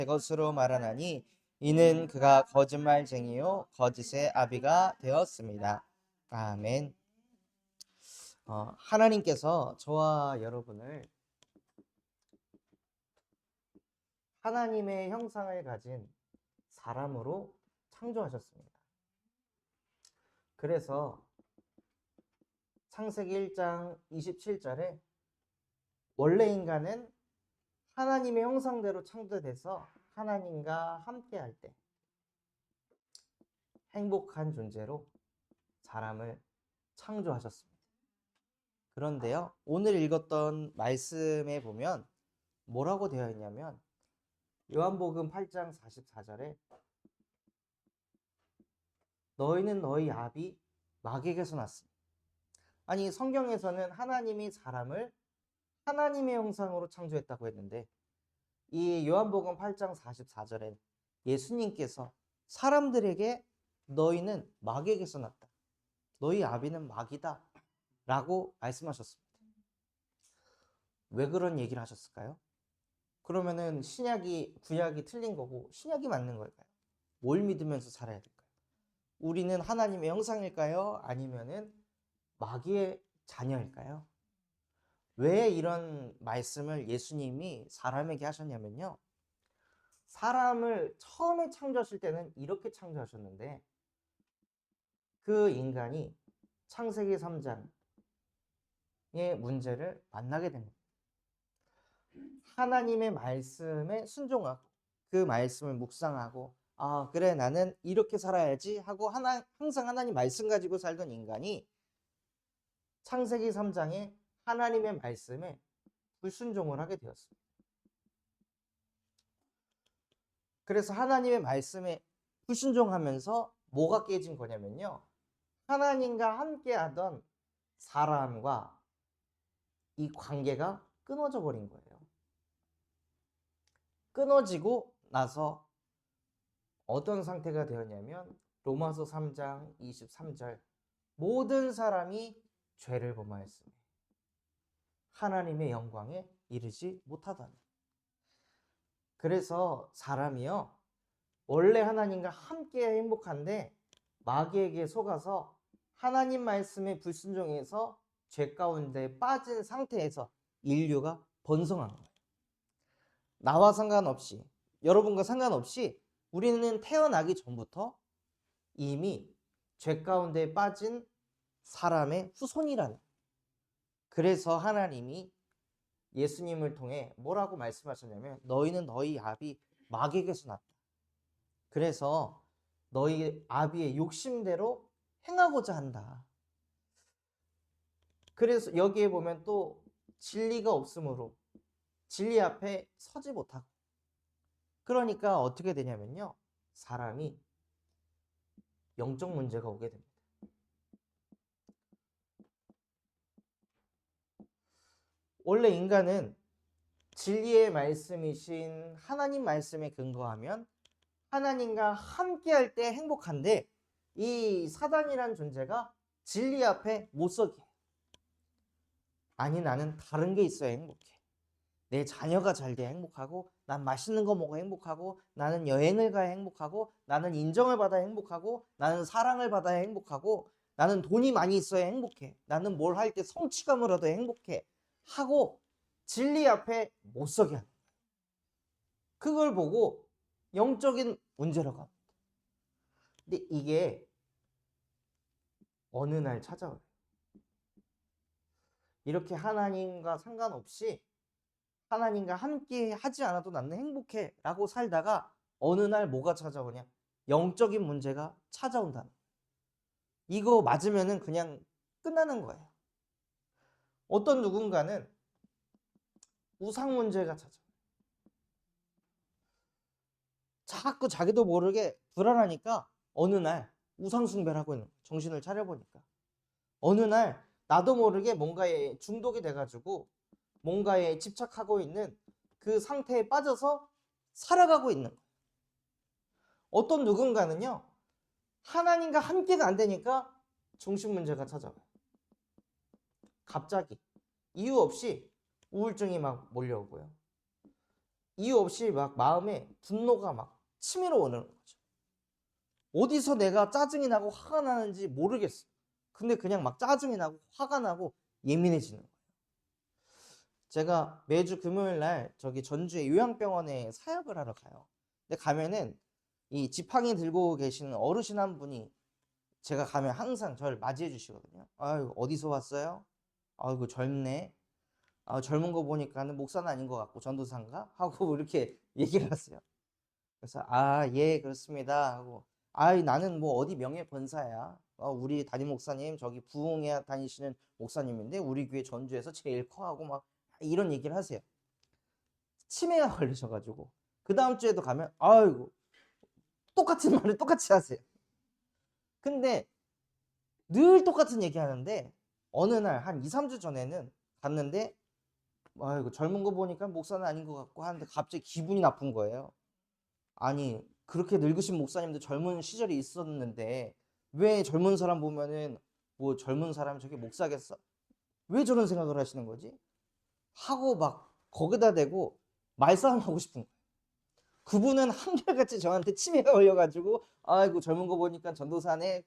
것으로 말하나니 이는 그가 거짓말쟁이요 거짓의 아비가 되었습니다. 아멘. 하나님께서 저와 여러분을 하나님의 형상을 가진 사람으로 창조하셨습니다. 그래서 창세기 1장 27절에 원래 인간은 하나님의 형상대로 창조돼서 하나님과 함께할 때 행복한 존재로 사람을 창조하셨습니다. 그런데요, 오늘 읽었던 말씀에 보면 뭐라고 되어 있냐면 요한복음 8장 44절에 너희는 너희 아비 마귀에게서 났으니, 아니 성경에서는 하나님이 사람을 하나님의 형상으로 창조했다고 했는데 이 요한복음 8장 44절에 예수님께서 사람들에게 너희는 마귀에게서 났다, 너희 아비는 마귀다 라고 말씀하셨습니다. 왜 그런 얘기를 하셨을까요? 그러면은 구약이 틀린 거고 신약이 맞는 걸까요? 뭘 믿으면서 살아야 될까요? 우리는 하나님의 형상일까요? 아니면은 마귀의 자녀일까요? 왜 이런 말씀을 예수님이 사람에게 하셨냐면요, 사람을 처음에 창조하실 때는 이렇게 창조하셨는데 그 인간이 창세기 3장의 문제를 만나게 된 겁니다. 하나님의 말씀에 순종하고 그 말씀을 묵상하고 그래 나는 이렇게 살아야지 하고 항상 하나님 말씀 가지고 살던 인간이 창세기 3장에 하나님의 말씀에 불순종을 하게 되었습니다. 그래서 하나님의 말씀에 불순종하면서 뭐가 깨진 거냐면요, 하나님과 함께하던 사람과 이 관계가 끊어져 버린 거예요. 끊어지고 나서 어떤 상태가 되었냐면 로마서 3장 23절 모든 사람이 죄를 범하였으니 하나님의 영광에 이르지 못하다니. 그래서 사람이요, 원래 하나님과 함께 행복한데 마귀에게 속아서 하나님 말씀에 불순종해서 죄 가운데 빠진 상태에서 인류가 번성한 거예요. 나와 상관없이, 여러분과 상관없이 우리는 태어나기 전부터 이미 죄 가운데 빠진 사람의 후손이라는. 그래서 하나님이 예수님을 통해 뭐라고 말씀하셨냐면 너희는 너희 아비 마귀에게서 났다. 그래서 너희 아비의 욕심대로 행하고자 한다. 그래서 여기에 보면 또 진리가 없으므로 진리 앞에 서지 못하고, 그러니까 어떻게 되냐면요, 사람이 영적 문제가 오게 됩니다. 원래 인간은 진리의 말씀이신 하나님 말씀에 근거하면 하나님과 함께할 때 행복한데 이 사단이란 존재가 진리 앞에 못 서게 해요. 아니 나는 다른 게 있어야 행복해. 내 자녀가 잘 돼야 행복하고, 난 맛있는 거 먹어 행복하고, 나는 여행을 가야 행복하고, 나는 인정을 받아야 행복하고, 나는 사랑을 받아야 행복하고, 나는 돈이 많이 있어야 행복해, 나는 뭘 할 때 성취감을 얻어야 행복해 하고 진리 앞에 못 서게 하는 거예요. 그걸 보고 영적인 문제라고 합니다. 근데 이게 어느 날 찾아와요. 이렇게 하나님과 상관없이 하나님과 함께 하지 않아도 나는 행복해 라고 살다가 어느 날 뭐가 찾아오냐, 영적인 문제가 찾아온다는 거예요. 이거 맞으면은 그냥 끝나는 거예요. 어떤 누군가는 우상 문제가 찾아와요. 자꾸 자기도 모르게 불안하니까 어느 날 우상 숭배를 하고 있는 거예요. 정신을 차려보니까 어느 날 나도 모르게 뭔가에 중독이 돼가지고 뭔가에 집착하고 있는 그 상태에 빠져서 살아가고 있는 거예요. 어떤 누군가는요, 하나님과 함께가 안 되니까 정신 문제가 찾아와요. 갑자기 이유 없이 우울증이 막 몰려오고요. 이유 없이 막 마음에 분노가 막 치밀어 오는 거죠. 어디서 내가 짜증이 나고 화가 나는지 모르겠어. 근데 그냥 막 짜증이 나고 화가 나고 예민해지는 거예요. 제가 매주 금요일 날 저기 전주의 요양병원에 사역을 하러 가요. 근데 가면은 이 지팡이 들고 계시는 어르신 한 분이 제가 가면 항상 저를 맞이해 주시거든요. 아유, 어디서 왔어요? 아이고, 젊네. 아, 젊은 거 보니까는 목사는 아닌 것 같고 전도사인가? 하고 이렇게 얘기를 하세요. 그래서 아, 예, 그렇습니다 하고, 아이, 나는 뭐 어디 명예 권사야. 우리 담임 목사님 저기 부흥회 다니시는 목사님인데 우리 교회 전주에서 제일 커 하고 막 이런 얘기를 하세요. 치매가 걸리셔가지고 그 다음 주에도 가면 아이고 똑같은 말을 똑같이 하세요. 근데 늘 똑같은 얘기 하는데 어느 날 한 2, 3주 전에는 갔는데 아이고, 젊은 거 보니까 목사는 아닌 것 같고 하는데 갑자기 기분이 나쁜 거예요. 아니, 그렇게 늙으신 목사님도 젊은 시절이 있었는데 왜 젊은 사람 보면은 뭐 젊은 사람 저게 목사겠어? 왜 저런 생각을 하시는 거지? 하고 막 거기다 대고 말싸움하고 싶은 거예요. 그분은 한결같이 저한테 치매가 걸려가지고 아이고, 젊은 거 보니까 전도사네,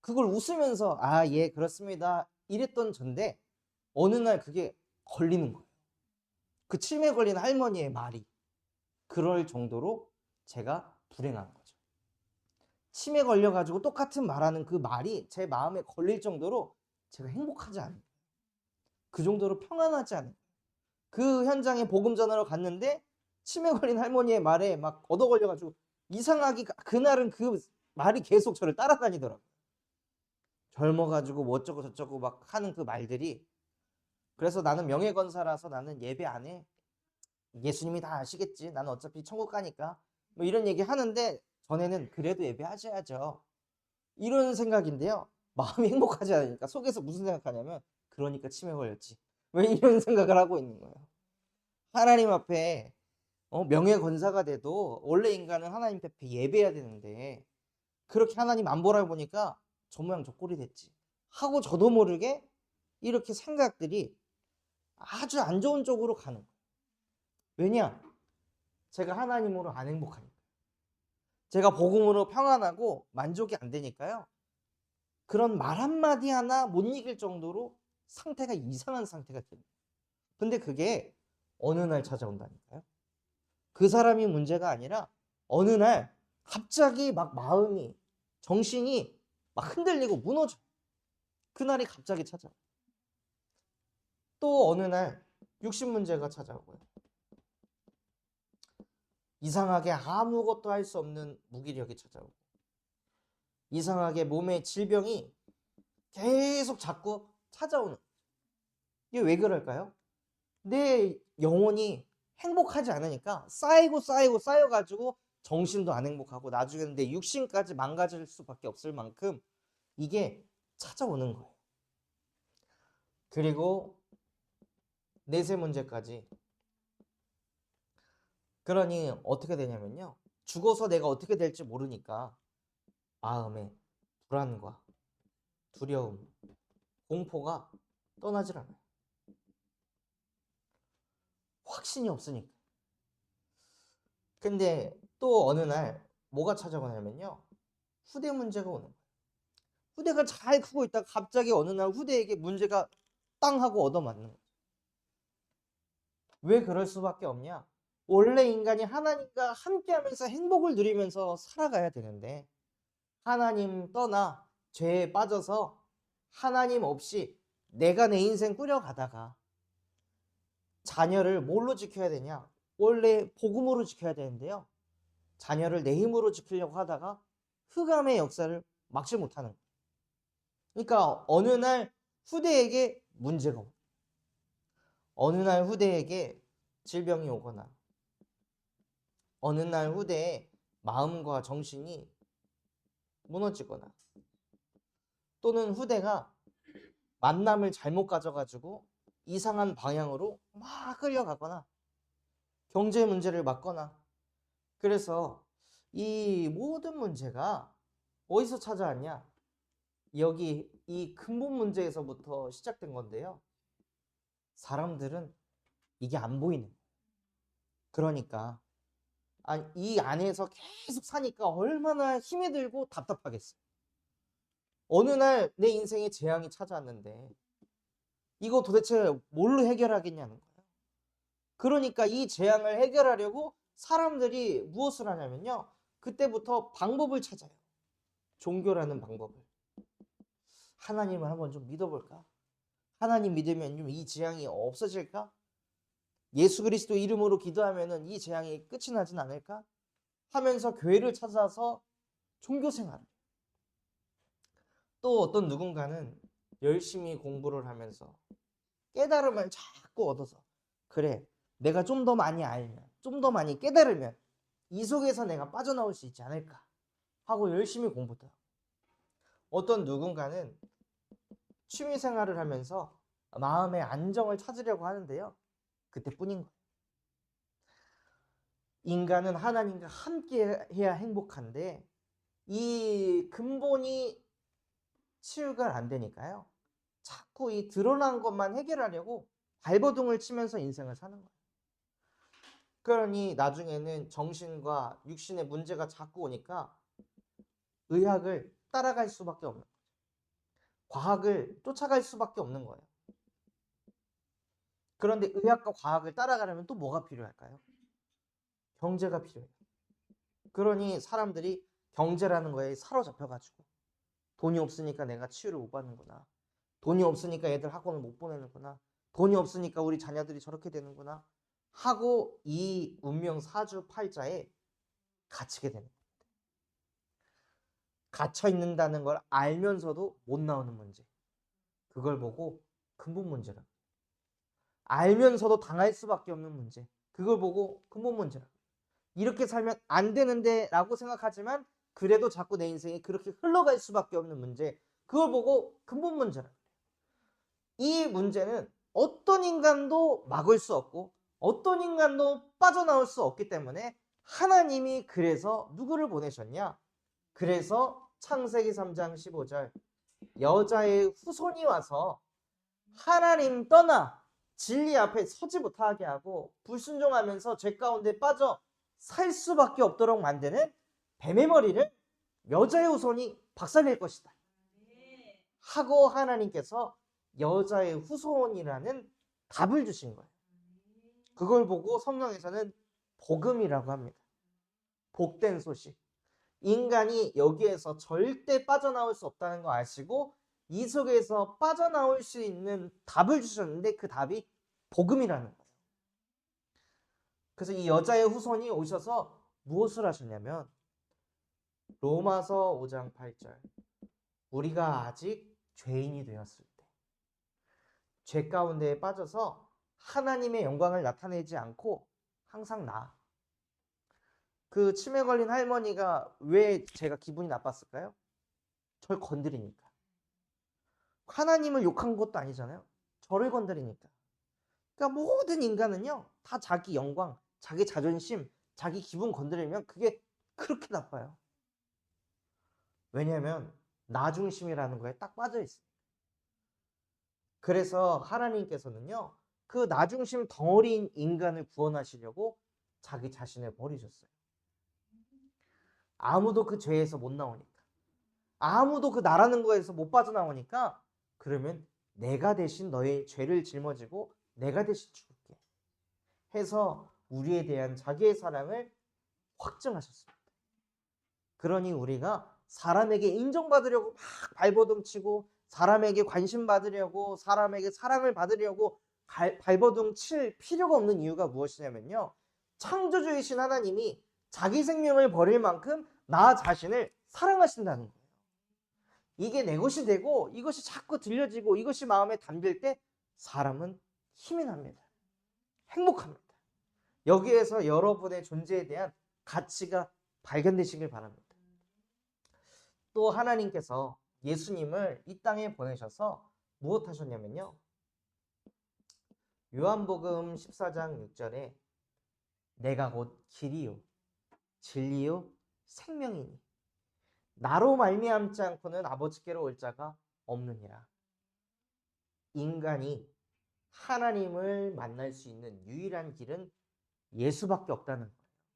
그걸 웃으면서 아, 예, 그렇습니다 이랬던 전데 어느 날 그게 걸리는 거예요. 그 치매 걸린 할머니의 말이 그럴 정도로 제가 불행한 거죠. 치매 걸려가지고 똑같은 말하는 그 말이 제 마음에 걸릴 정도로 제가 행복하지 않아요. 그 정도로 평안하지 않아요. 그 현장에 복음 전하러 갔는데 치매 걸린 할머니의 말에 막 얻어 걸려가지고 이상하게 그날은 그 말이 계속 저를 따라다니더라고요. 젊어가지고 뭐 어쩌고 저쩌고 막 하는 그 말들이. 그래서 나는 명예건사라서 나는 예배 안 해. 예수님이 다 아시겠지. 나는 어차피 천국 가니까. 뭐 이런 얘기 하는데 전에는 그래도 예배하셔야죠. 이런 생각인데요. 마음이 행복하지 않으니까 속에서 무슨 생각하냐면 그러니까 치매 걸렸지. 왜 이런 생각을 하고 있는 거예요. 하나님 앞에 명예건사가 돼도 원래 인간은 하나님 앞에 예배해야 되는데 그렇게 하나님 안 보라 보니까 저 모양 저 꼴이 됐지 하고 저도 모르게 이렇게 생각들이 아주 안 좋은 쪽으로 가는 거예요. 왜냐? 제가 하나님으로 안 행복하니까. 제가 복음으로 평안하고 만족이 안 되니까요. 그런 말 한마디 하나 못 이길 정도로 상태가 이상한 상태가 됩니다. 근데 그게 어느 날 찾아온다니까요. 그 사람이 문제가 아니라 어느 날 갑자기 막 마음이, 정신이 막 흔들리고 무너져. 그날이 갑자기 찾아와요. 또 어느 날 육신 문제가 찾아오고요. 이상하게 아무것도 할 수 없는 무기력이 찾아오고, 이상하게 몸에 질병이 계속 자꾸 찾아오는. 이게 왜 그럴까요? 내 영혼이 행복하지 않으니까 쌓이고 쌓이고 쌓여가지고 정신도 안 행복하고 나중에는 내 육신까지 망가질 수밖에 없을 만큼 이게 찾아오는 거예요. 그리고 내세 문제까지. 그러니 어떻게 되냐면요. 죽어서 내가 어떻게 될지 모르니까 마음에 불안과 두려움, 공포가 떠나질 않아요. 확신이 없으니까. 근데 또 어느 날 뭐가 찾아오냐면요. 후대 문제가 오는 거예요. 후대가 잘 크고 있다가 갑자기 어느 날 후대에게 문제가 땅 하고 얻어맞는 거예요. 왜 그럴 수밖에 없냐? 원래 인간이 하나님과 함께하면서 행복을 누리면서 살아가야 되는데 하나님 떠나 죄에 빠져서 하나님 없이 내가 내 인생 꾸려가다가 자녀를 뭘로 지켜야 되냐? 원래 복음으로 지켜야 되는데요. 자녀를 내 힘으로 지키려고 하다가 흑암의 역사를 막지 못하는 거예요. 그러니까 어느 날 후대에게 문제가 오고, 어느 날 후대에게 질병이 오거나, 어느 날 후대에 마음과 정신이 무너지거나, 또는 후대가 만남을 잘못 가져가지고 이상한 방향으로 막 끌려가거나, 경제 문제를 맞거나. 그래서 이 모든 문제가 어디서 찾아왔냐? 여기 이 근본 문제에서부터 시작된 건데요. 사람들은 이게 안 보이는 거예요. 그러니까 이 안에서 계속 사니까 얼마나 힘이 들고 답답하겠어요. 어느 날 내 인생에 재앙이 찾아왔는데 이거 도대체 뭘로 해결하겠냐는 거예요. 그러니까 이 재앙을 해결하려고 사람들이 무엇을 하냐면요. 그때부터 방법을 찾아요. 종교라는 방법을. 하나님을 한번 좀 믿어볼까? 하나님 믿으면 좀 이 재앙이 없어질까? 예수 그리스도 이름으로 기도하면은 이 재앙이 끝이 나진 않을까? 하면서 교회를 찾아서 종교 생활을. 또 어떤 누군가는 열심히 공부를 하면서 깨달음을 자꾸 얻어서 그래, 내가 좀 더 많이 알면, 좀 더 많이 깨달으면 이 속에서 내가 빠져나올 수 있지 않을까 하고 열심히 공부도 하고, 어떤 누군가는 취미 생활을 하면서 마음의 안정을 찾으려고 하는데요. 그때뿐인 거예요. 인간은 하나님과 함께 해야 행복한데 이 근본이 치유가 안 되니까요. 자꾸 이 드러난 것만 해결하려고 발버둥을 치면서 인생을 사는 거예요. 그러니 나중에는 정신과 육신의 문제가 자꾸 오니까 의학을 따라갈 수밖에 없는 거예요. 과학을 쫓아갈 수밖에 없는 거예요. 그런데 의학과 과학을 따라가려면 또 뭐가 필요할까요? 경제가 필요해요. 그러니 사람들이 경제라는 거에 사로잡혀가지고 돈이 없으니까 내가 치유를 못 받는구나. 돈이 없으니까 애들 학원을 못 보내는구나. 돈이 없으니까 우리 자녀들이 저렇게 되는구나. 하고 이 운명 사주팔자에 갇히게 되는 거예요. 갇혀 있는다는 걸 알면서도 못 나오는 문제. 그걸 보고 근본 문제라. 알면서도 당할 수밖에 없는 문제. 그걸 보고 근본 문제라. 이렇게 살면 안 되는데 라고 생각하지만 그래도 자꾸 내 인생이 그렇게 흘러갈 수밖에 없는 문제. 그걸 보고 근본 문제라. 이 문제는 어떤 인간도 막을 수 없고 어떤 인간도 빠져나올 수 없기 때문에 하나님이 그래서 누구를 보내셨냐? 그래서 창세기 3장 15절 여자의 후손이 와서 하나님 떠나 진리 앞에 서지 못하게 하고 불순종하면서 죄 가운데 빠져 살 수밖에 없도록 만드는 뱀의 머리를 여자의 후손이 박살낼 것이다 하고 하나님께서 여자의 후손이라는 답을 주신 거예요. 그걸 보고 성경에서는 복음이라고 합니다. 복된 소식. 인간이 여기에서 절대 빠져나올 수 없다는 거 아시고 이 속에서 빠져나올 수 있는 답을 주셨는데 그 답이 복음이라는 거예요. 그래서 이 여자의 후손이 오셔서 무엇을 하셨냐면 로마서 5장 8절 우리가 아직 죄인이 되었을 때 죄 가운데에 빠져서 하나님의 영광을 나타내지 않고 항상 그 치매 걸린 할머니가 왜 제가 기분이 나빴을까요? 절 건드리니까. 하나님을 욕한 것도 아니잖아요. 저를 건드리니까. 그러니까 모든 인간은요. 다 자기 영광, 자기 자존심, 자기 기분 건드리면 그게 그렇게 나빠요. 왜냐하면 나 중심이라는 거에 딱 빠져 있어요. 그래서 하나님께서는요. 그 나 중심 덩어리인 인간을 구원하시려고 자기 자신을 버리셨어요. 아무도 그 죄에서 못 나오니까. 아무도 그 나라는 거에서 못 빠져나오니까 그러면 내가 대신 너의 죄를 짊어지고 내가 대신 죽을게 해서 우리에 대한 자기의 사랑을 확증하셨습니다. 그러니 우리가 사람에게 인정받으려고 막 발버둥 치고 사람에게 관심 받으려고 사람에게 사랑을 받으려고 발버둥 칠 필요가 없는 이유가 무엇이냐면요. 창조주이신 하나님이 자기 생명을 버릴 만큼 나 자신을 사랑하신다는 거예요. 이게 내 것이 되고 이것이 자꾸 들려지고 이것이 마음에 담길 때 사람은 힘이 납니다. 행복합니다. 여기에서 여러분의 존재에 대한 가치가 발견되시길 바랍니다. 또 하나님께서 예수님을 이 땅에 보내셔서 무엇 하셨냐면요. 요한복음 14장 6절에 내가 곧 길이요 진리요 생명이니 나로 말미암지 않고는 아버지께로 올 자가 없느니라. 인간이 하나님을 만날 수 있는 유일한 길은 예수밖에 없다는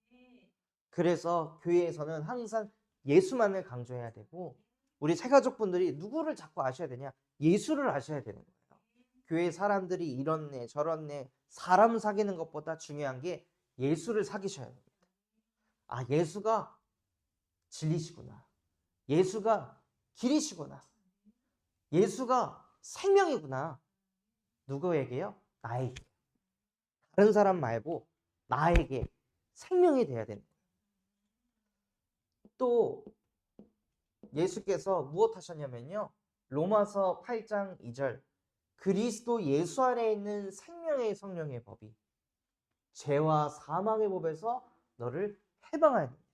거예요. 그래서 교회에서는 항상 예수만을 강조해야 되고 우리 새가족분들이 누구를 자꾸 아셔야 되냐? 예수를 아셔야 되는 거예요. 교회 사람들이 이렇네 저렇네 사람 사귀는 것보다 중요한 게 예수를 사귀셔야 됩니다. 아, 예수가 진리시구나. 예수가 길이시구나. 예수가 생명이구나. 누구에게요? 나에게. 다른 사람 말고 나에게 생명이 돼야 되는 거예요. 또 예수께서 무엇 하셨냐면요. 로마서 8장 2절 그리스도 예수 안에 있는 생명의 성령의 법이 죄와 사망의 법에서 너를 해방하야 됩니다.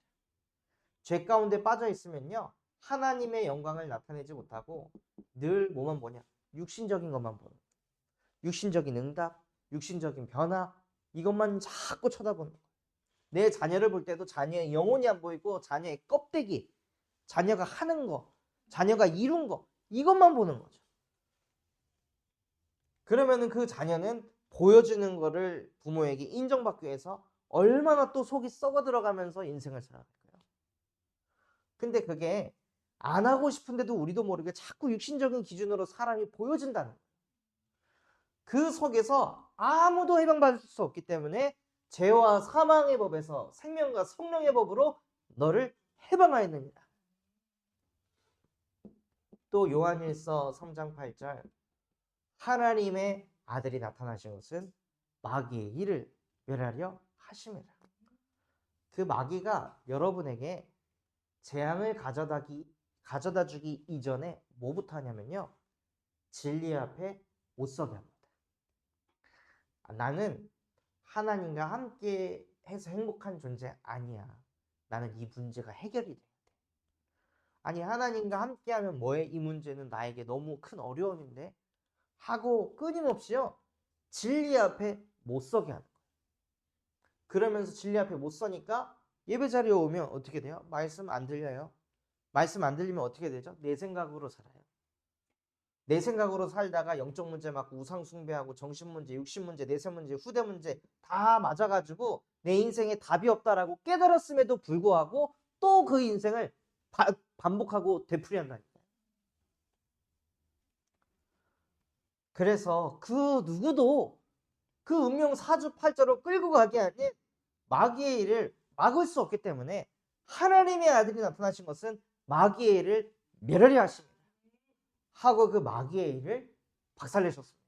죄 가운데 빠져 있으면요. 하나님의 영광을 나타내지 못하고 늘 뭐만 보냐? 육신적인 것만 보는 거예요. 육신적인 응답, 육신적인 변화 이것만 자꾸 쳐다보는 거예요. 내 자녀를 볼 때도 자녀의 영혼이 안 보이고 자녀의 껍데기, 자녀가 하는 거, 자녀가 이룬 거 이것만 보는 거죠. 그러면은 그 자녀는 보여주는 거를 부모에게 인정받기 위해서 얼마나 또 속이 썩어 들어가면서 인생을 살아갈까요? 근데 그게 안 하고 싶은데도 우리도 모르게 자꾸 육신적인 기준으로 사람이 보여진다는 거예요. 그 속에서 아무도 해방받을 수 없기 때문에 죄와 사망의 법에서 생명과 성령의 법으로 너를 해방하였느니라. 또 요한일서 3장 8절 하나님의 아들이 나타나신 것은 마귀의 일을 멸하려 하심이라. 그 마귀가 여러분에게 재앙을 가져다 주기 이전에 뭐부터 하냐면요. 진리 앞에 못 서게 합니다. 나는 하나님과 함께 해서 행복한 존재 아니야. 나는 이 문제가 해결이 돼야 돼. 아니 하나님과 함께하면 뭐해? 이 문제는 나에게 너무 큰 어려움인데 하고 끊임없이요. 진리 앞에 못 서게 하는 거예요. 그러면서 진리 앞에 못 서니까 예배 자리에 오면 어떻게 돼요? 말씀 안 들려요. 말씀 안 들리면 어떻게 되죠? 내 생각으로 살아요. 내 생각으로 살다가 영적 문제 맞고 우상 숭배하고 정신 문제, 육신 문제, 내세 문제, 후대 문제 다 맞아가지고 내 인생에 답이 없다라고 깨달았음에도 불구하고 또 그 인생을 반복하고 되풀이한다니까요. 그래서 그 누구도 그 운명 사주팔자로 끌고 가게 하는 마귀의 일을 막을 수 없기 때문에 하나님의 아들이 나타나신 것은 마귀의 일을 멸하려 하십니다. 하고 그 마귀의 일을 박살내셨습니다.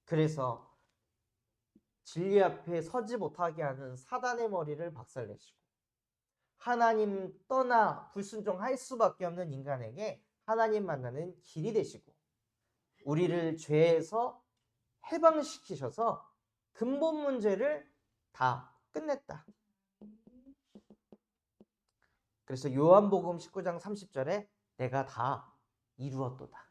그래서 진리 앞에 서지 못하게 하는 사단의 머리를 박살내시고 하나님 떠나 불순종할 수밖에 없는 인간에게 하나님 만나는 길이 되시고 우리를 죄에서 해방시키셔서 근본 문제를 다 끝냈다. 그래서 요한복음 19장 30절에 내가 다 이루었도다.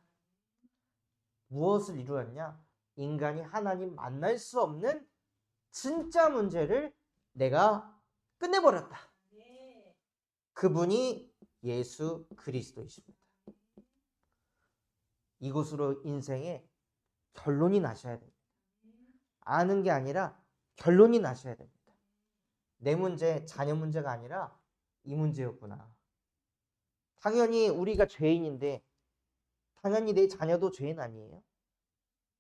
무엇을 이루었냐? 인간이 하나님 만날 수 없는 진짜 문제를 내가 끝내버렸다. 그분이 예수 그리스도이십니다. 이것으로 인생에 결론이 나셔야 됩니다. 아는 게 아니라 결론이 나셔야 됩니다. 내 문제, 자녀 문제가 아니라 이 문제였구나. 당연히 우리가 죄인인데 당연히 내 자녀도 죄인 아니에요?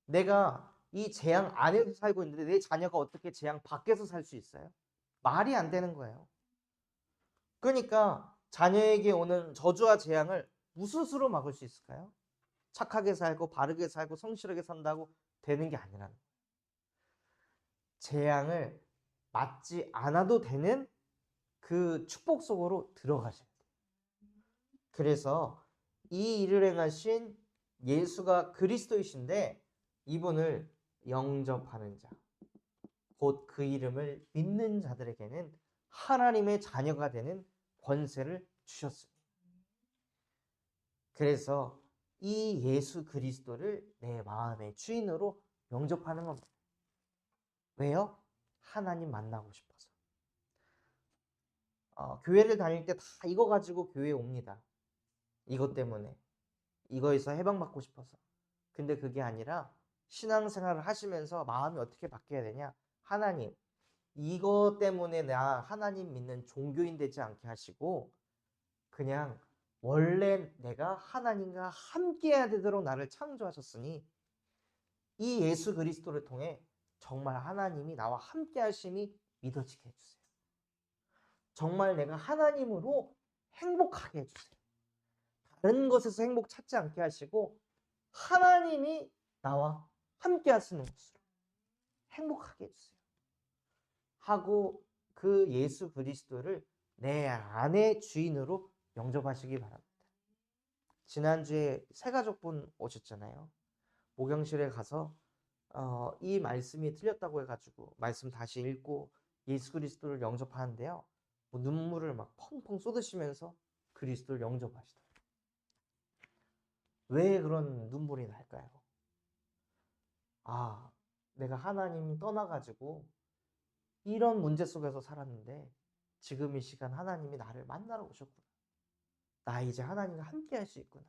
내가 이 재앙 안에서 살고 있는데 내 자녀가 어떻게 재앙 밖에서 살 수 있어요? 말이 안 되는 거예요. 그러니까 자녀에게 오는 저주와 재앙을 무슨 수로 막을 수 있을까요? 착하게 살고 바르게 살고 성실하게 산다고 되는 게 아니라는 거예요. 재앙을 맞지 않아도 되는 그 축복 속으로 들어가셔야 돼요. 그래서 이 일을 행하신 예수가 그리스도이신데 이분을 영접하는 자, 곧 그 이름을 믿는 자들에게는 하나님의 자녀가 되는 권세를 주셨습니다. 그래서 이 예수 그리스도를 내 마음의 주인으로 영접하는 겁니다. 왜요? 하나님 만나고 싶어서. 교회를 다닐 때 다 이거 가지고 교회에 옵니다. 이것 때문에. 이거에서 해방받고 싶어서. 근데 그게 아니라 신앙생활을 하시면서 마음이 어떻게 바뀌어야 되냐? 하나님, 이거 때문에 나 하나님 믿는 종교인 되지 않게 하시고 그냥 원래 내가 하나님과 함께해야 되도록 나를 창조하셨으니 이 예수 그리스도를 통해 정말 하나님이 나와 함께 하심이 믿어지게 해주세요. 정말 내가 하나님으로 행복하게 해주세요. 다른 것에서 행복 찾지 않게 하시고 하나님이 나와 함께 하시는 것으로 행복하게 해주세요. 하고 그 예수 그리스도를 내 안의 주인으로 영접하시기 바랍니다. 지난주에 새가족분 오셨잖아요. 목욕실에 가서 이 말씀이 틀렸다고 해가지고 말씀 다시 읽고 예수 그리스도를 영접하는데요. 뭐 눈물을 막 펑펑 쏟으시면서 그리스도를 영접하시더라고요. 왜 그런 눈물이 날까요? 아, 내가 하나님 떠나가지고 이런 문제 속에서 살았는데 지금 이 시간 하나님이 나를 만나러 오셨구나. 나 이제 하나님과 함께 할 수 있구나.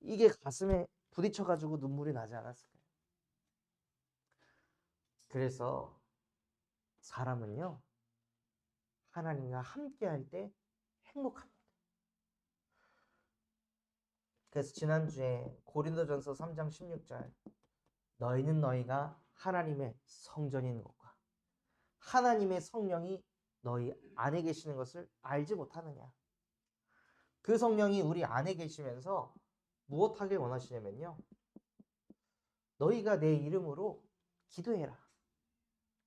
이게 가슴에 부딪혀가지고 눈물이 나지 않았을까요? 그래서 사람은요, 하나님과 함께 할 때 행복합니다. 그래서 지난주에 고린도전서 3장 16절 너희는 너희가 하나님의 성전인 것과 하나님의 성령이 너희 안에 계시는 것을 알지 못하느냐. 그 성령이 우리 안에 계시면서 무엇하길 원하시냐면요. 너희가 내 이름으로 기도해라.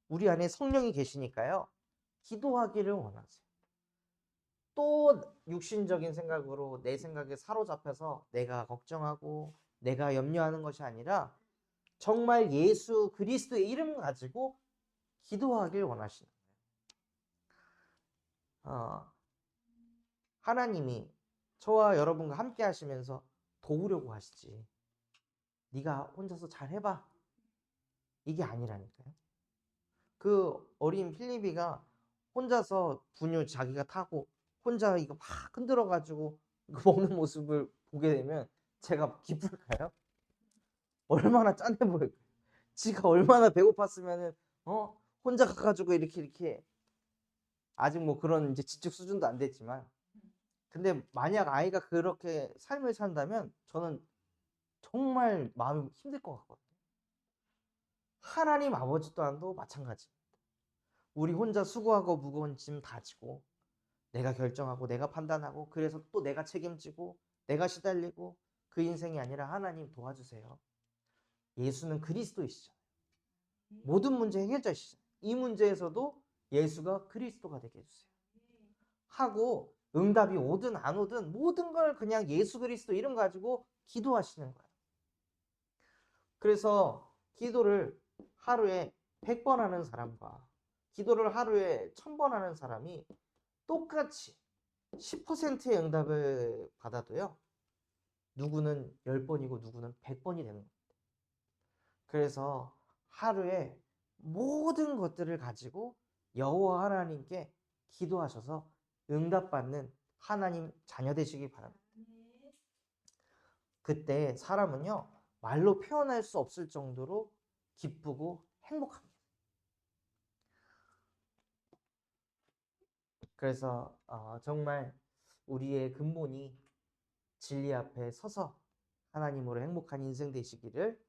우리 안에 성령이 계시니까요. 기도하기를 원하세요. 또 육신적인 생각으로 내 생각에 사로잡혀서 내가 걱정하고 내가 염려하는 것이 아니라 정말 예수 그리스도의 이름 가지고 기도하길 원하시는 거예요. 하나님이 저와 여러분과 함께 하시면서 도우려고 하시지. 네가 혼자서 잘 해봐. 이게 아니라니까요. 그 어린 필리비가 혼자서 분유 자기가 타고 혼자 이거 막 흔들어가지고 먹는 모습을 보게 되면 제가 기쁠까요? 얼마나 짠해 보일까요? 지가 얼마나 배고팠으면은 혼자 가가지고 이렇게 아직 뭐 그런 이제 지적 수준도 안 됐지만 근데 만약 아이가 그렇게 삶을 산다면 저는 정말 마음이 힘들 것 같거든요. 하나님 아버지 또한도 마찬가지입니다. 우리 혼자 수고하고 무거운 짐 다 지고 내가 결정하고 내가 판단하고 그래서 또 내가 책임지고 내가 시달리고 그 인생이 아니라 하나님 도와주세요. 예수는 그리스도이시잖아요. 모든 문제 해결자시잖아요. 이 문제에서도 예수가 그리스도가 되게 해주세요. 하고 응답이 오든 안 오든 모든 걸 그냥 예수 그리스도 이름 가지고 기도하시는 거예요. 그래서 기도를 하루에 100번 하는 사람과 기도를 하루에 1000번 하는 사람이 똑같이 10%의 응답을 받아도요. 누구는 10번이고 누구는 100번이 되는 겁니다. 그래서 하루에 모든 것들을 가지고 여호와 하나님께 기도하셔서 응답받는 하나님 자녀 되시기 바랍니다. 그때 사람은요. 말로 표현할 수 없을 정도로 기쁘고 행복합니다. 그래서 정말 우리의 근본이 진리 앞에 서서 하나님으로 행복한 인생 되시기를